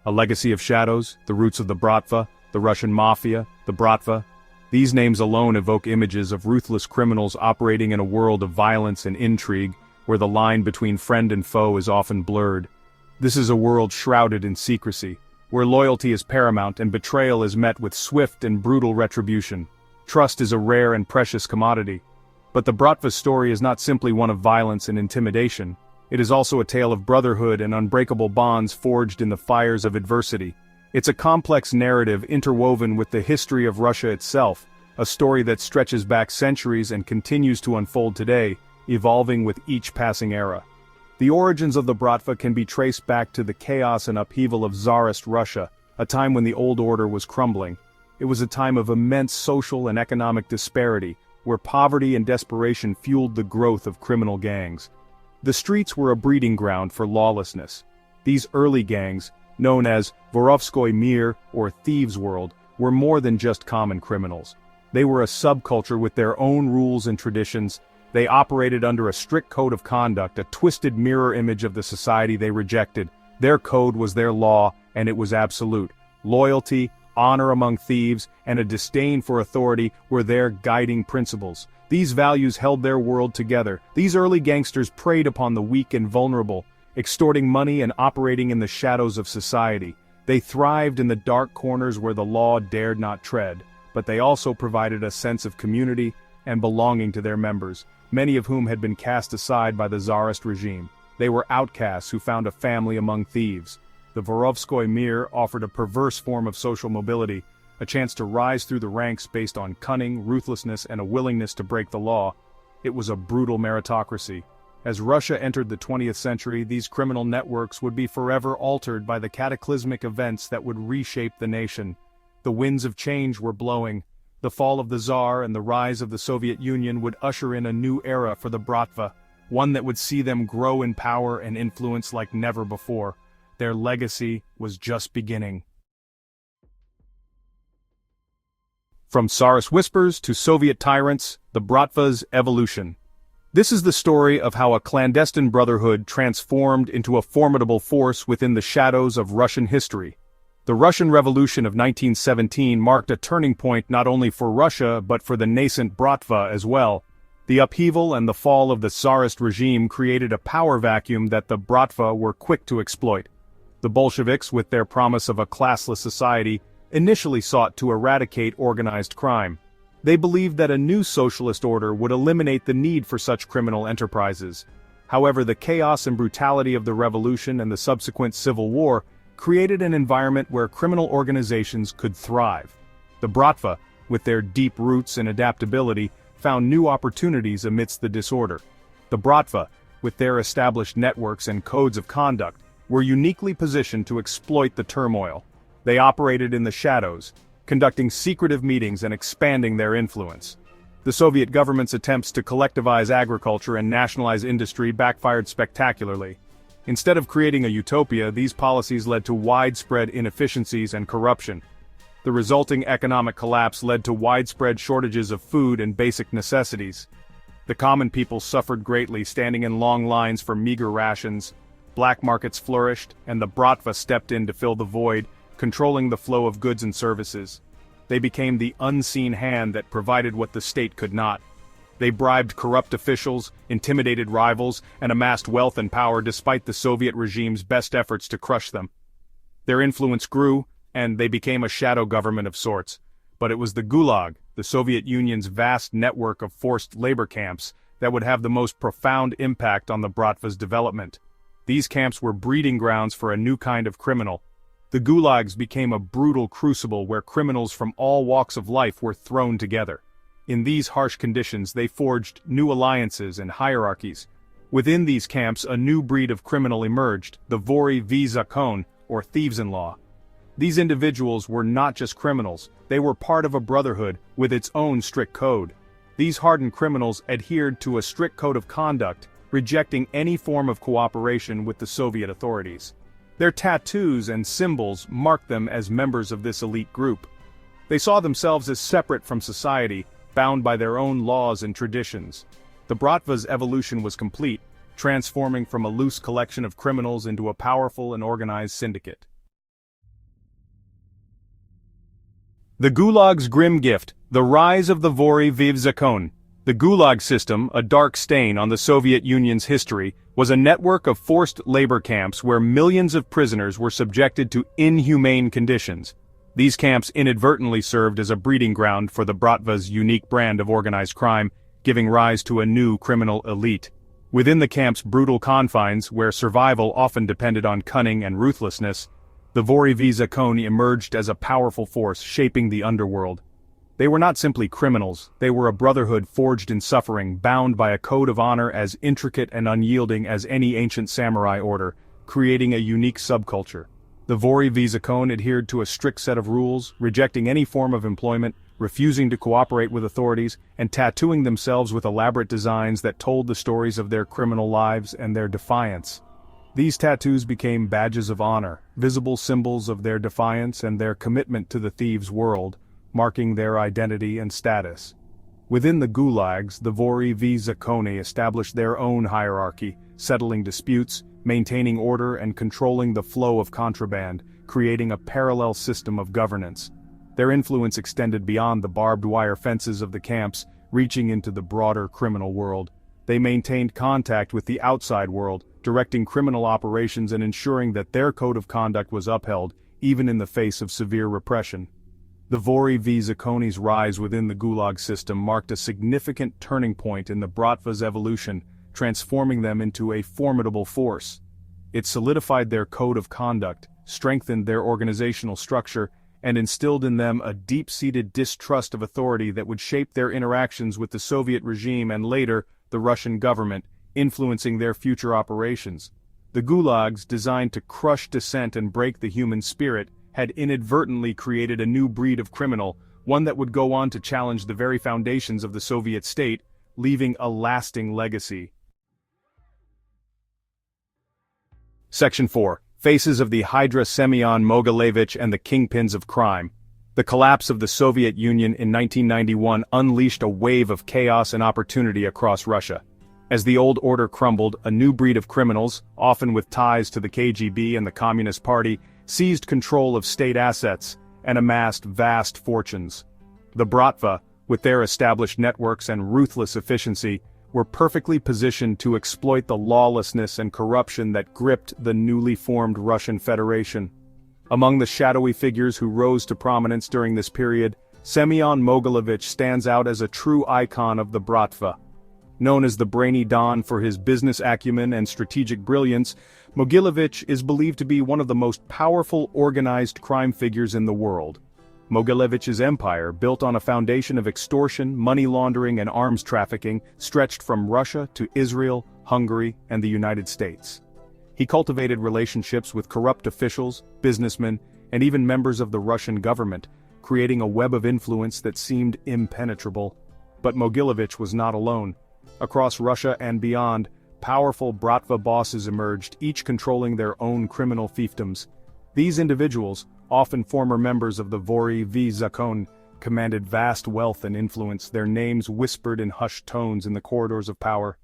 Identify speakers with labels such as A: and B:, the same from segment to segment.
A: A legacy of shadows, the roots of the Bratva, the Russian Mafia, the Bratva. These names alone evoke images of ruthless criminals operating in a world of violence and intrigue, where the line between friend and foe is often blurred. This is a world shrouded in secrecy, where loyalty is paramount and betrayal is met with swift and brutal retribution. Trust is a rare and precious commodity. But the Bratva's story is not simply one of violence and intimidation. It is also a tale of brotherhood and unbreakable bonds forged in the fires of adversity. It's a complex narrative interwoven with the history of Russia itself, a story that stretches back centuries and continues to unfold today, evolving with each passing era. The origins of the Bratva can be traced back to the chaos and upheaval of Tsarist Russia, a time when the old order was crumbling. It was a time of immense social and economic disparity, where poverty and desperation fueled the growth of criminal gangs. The streets were a breeding ground for lawlessness. These early gangs, known as Vorovskoy Mir or Thieves' World, were more than just common criminals. They were a subculture with their own rules and traditions. They operated under a strict code of conduct, a twisted mirror image of the society they rejected. Their code was their law, and it was absolute. Loyalty, honor among thieves, and a disdain for authority were their guiding principles. These values held their world together. These early gangsters preyed upon the weak and vulnerable, extorting money and operating in the shadows of society. They thrived in the dark corners where the law dared not tread, but they also provided a sense of community and belonging to their members, many of whom had been cast aside by the Tsarist regime. They were outcasts who found a family among thieves. The Vorovskoy Mir offered a perverse form of social mobility, a chance to rise through the ranks based on cunning, ruthlessness, and a willingness to break the law. It was a brutal meritocracy. As Russia entered the 20th century, these criminal networks would be forever altered by the cataclysmic events that would reshape the nation. The winds of change were blowing. The fall of the Tsar and the rise of the Soviet Union would usher in a new era for the Bratva, one that would see them grow in power and influence like never before. Their legacy was just beginning. From Tsarist whispers to Soviet tyrants, the Bratva's evolution. This is the story of how a clandestine brotherhood transformed into a formidable force within the shadows of Russian history. The Russian Revolution of 1917 marked a turning point not only for Russia but for the nascent Bratva as well. The upheaval and the fall of the Tsarist regime created a power vacuum that the Bratva were quick to exploit. The Bolsheviks, with their promise of a classless society, initially sought to eradicate organized crime. They believed that a new socialist order would eliminate the need for such criminal enterprises. However, the chaos and brutality of the revolution and the subsequent civil war created an environment where criminal organizations could thrive. The Bratva, with their deep roots and adaptability, found new opportunities amidst the disorder. The Bratva, with their established networks and codes of conduct, were uniquely positioned to exploit the turmoil. They operated in the shadows, conducting secretive meetings and expanding their influence. The Soviet government's attempts to collectivize agriculture and nationalize industry backfired spectacularly. Instead of creating a utopia, these policies led to widespread inefficiencies and corruption. The resulting economic collapse led to widespread shortages of food and basic necessities. The common people suffered greatly, standing in long lines for meager rations. Black markets flourished, and the Bratva stepped in to fill the void, controlling the flow of goods and services. They became the unseen hand that provided what the state could not. They bribed corrupt officials, intimidated rivals, and amassed wealth and power despite the Soviet regime's best efforts to crush them. Their influence grew, and they became a shadow government of sorts. But it was the Gulag, the Soviet Union's vast network of forced labor camps, that would have the most profound impact on the Bratva's development. These camps were breeding grounds for a new kind of criminal. The gulags became a brutal crucible where criminals from all walks of life were thrown together. In these harsh conditions, they forged new alliances and hierarchies. Within these camps, a new breed of criminal emerged, the Vory Zakone, or thieves-in-law. These individuals were not just criminals, they were part of a brotherhood with its own strict code. These hardened criminals adhered to a strict code of conduct, rejecting any form of cooperation with the Soviet authorities. Their tattoos and symbols marked them as members of this elite group. They saw themselves as separate from society, bound by their own laws and traditions. The Bratva's evolution was complete, transforming from a loose collection of criminals into a powerful and organized syndicate. The Gulag's grim gift, the rise of the Vory Zakone. The Gulag system, a dark stain on the Soviet Union's history, was a network of forced labor camps where millions of prisoners were subjected to inhumane conditions. These camps inadvertently served as a breeding ground for the Bratva's unique brand of organized crime, giving rise to a new criminal elite. Within the camp's brutal confines, where survival often depended on cunning and ruthlessness, the Vory Zakone emerged as a powerful force shaping the underworld. They were not simply criminals, they were a brotherhood forged in suffering, bound by a code of honor as intricate and unyielding as any ancient samurai order, creating a unique subculture. The Vory Zakone adhered to a strict set of rules, rejecting any form of employment, refusing to cooperate with authorities, and tattooing themselves with elaborate designs that told the stories of their criminal lives and their defiance. These tattoos became badges of honor, visible symbols of their defiance and their commitment to the thieves' world, marking their identity and status. Within the gulags, the Vory Zakone established their own hierarchy, settling disputes, maintaining order and controlling the flow of contraband, creating a parallel system of governance. Their influence extended beyond the barbed wire fences of the camps, reaching into the broader criminal world. They maintained contact with the outside world, directing criminal operations and ensuring that their code of conduct was upheld, even in the face of severe repression. The Vory Zakone's rise within the Gulag system marked a significant turning point in the Bratva's evolution, transforming them into a formidable force. It solidified their code of conduct, strengthened their organizational structure, and instilled in them a deep-seated distrust of authority that would shape their interactions with the Soviet regime and later, the Russian government, influencing their future operations. The gulags, designed to crush dissent and break the human spirit, had inadvertently created a new breed of criminal, one that would go on to challenge the very foundations of the Soviet state, leaving a lasting legacy. Section 4. Faces of the Hydra Semion, Mogilevich and the Kingpins of Crime. The collapse of the Soviet Union in 1991 unleashed a wave of chaos and opportunity across Russia. As the old order crumbled, a new breed of criminals, often with ties to the KGB and the Communist Party, seized control of state assets and amassed vast fortunes. The Bratva, with their established networks and ruthless efficiency, were perfectly positioned to exploit the lawlessness and corruption that gripped the newly formed Russian Federation. Among the shadowy figures who rose to prominence during this period, Semion Mogilevich stands out as a true icon of the Bratva. Known as the Brainy Don for his business acumen and strategic brilliance, Mogilevich is believed to be one of the most powerful organized crime figures in the world. Mogilevich's empire, built on a foundation of extortion, money laundering and arms trafficking, stretched from Russia to Israel, Hungary, and the United States. He cultivated relationships with corrupt officials, businessmen, and even members of the Russian government, creating a web of influence that seemed impenetrable. But Mogilevich was not alone. Across Russia and beyond, powerful Bratva bosses emerged, each controlling their own criminal fiefdoms. These individuals, often former members of the Vory Zakone, commanded vast wealth and influence, their names whispered in hushed tones in the corridors of power.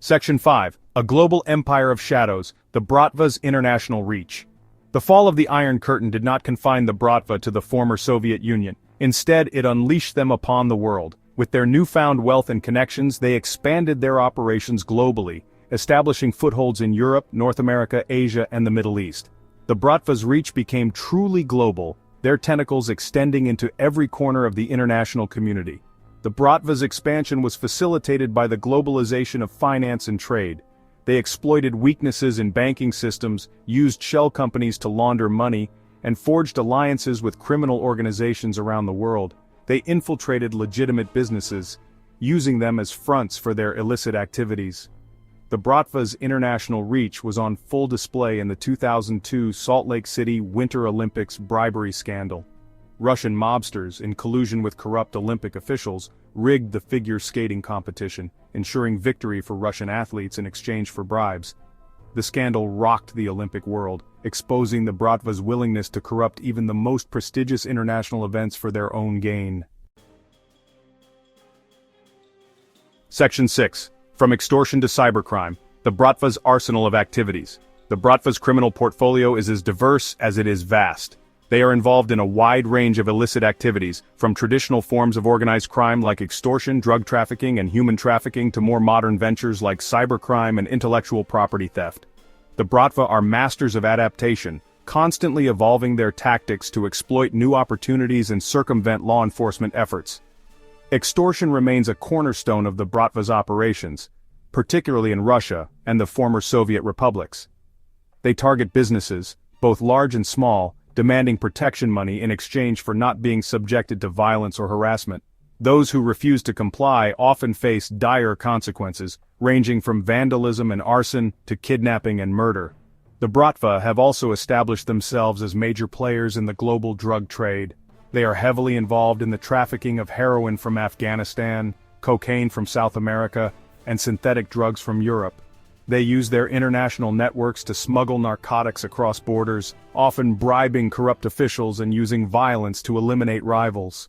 A: Section 5. A Global Empire of Shadows, the Bratva's International Reach. The fall of the Iron Curtain did not confine the Bratva to the former Soviet Union. Instead, it unleashed them upon the world. With their newfound wealth and connections, they expanded their operations globally, establishing footholds in Europe, North America, Asia, and the Middle East. The Bratva's reach became truly global, their tentacles extending into every corner of the international community. The Bratva's expansion was facilitated by the globalization of finance and trade. They exploited weaknesses in banking systems, used shell companies to launder money, and forged alliances with criminal organizations around the world. They infiltrated legitimate businesses, using them as fronts for their illicit activities. The Bratva's international reach was on full display in the 2002 Salt Lake City Winter Olympics bribery scandal. Russian mobsters, in collusion with corrupt Olympic officials, rigged the figure skating competition, ensuring victory for Russian athletes in exchange for bribes. The scandal rocked the Olympic world, exposing the Bratva's willingness to corrupt even the most prestigious international events for their own gain. Section 6. From extortion to cybercrime, the Bratva's arsenal of activities. The Bratva's criminal portfolio is as diverse as it is vast. They are involved in a wide range of illicit activities, from traditional forms of organized crime like extortion, drug trafficking, and human trafficking to more modern ventures like cybercrime and intellectual property theft. The Bratva are masters of adaptation, constantly evolving their tactics to exploit new opportunities and circumvent law enforcement efforts. Extortion remains a cornerstone of the Bratva's operations, particularly in Russia and the former Soviet republics. They target businesses, both large and small, demanding protection money in exchange for not being subjected to violence or harassment. Those who refuse to comply often face dire consequences, ranging from vandalism and arson to kidnapping and murder. The Bratva have also established themselves as major players in the global drug trade. They are heavily involved in the trafficking of heroin from Afghanistan, cocaine from South America, and synthetic drugs from Europe. They use their international networks to smuggle narcotics across borders, often bribing corrupt officials and using violence to eliminate rivals.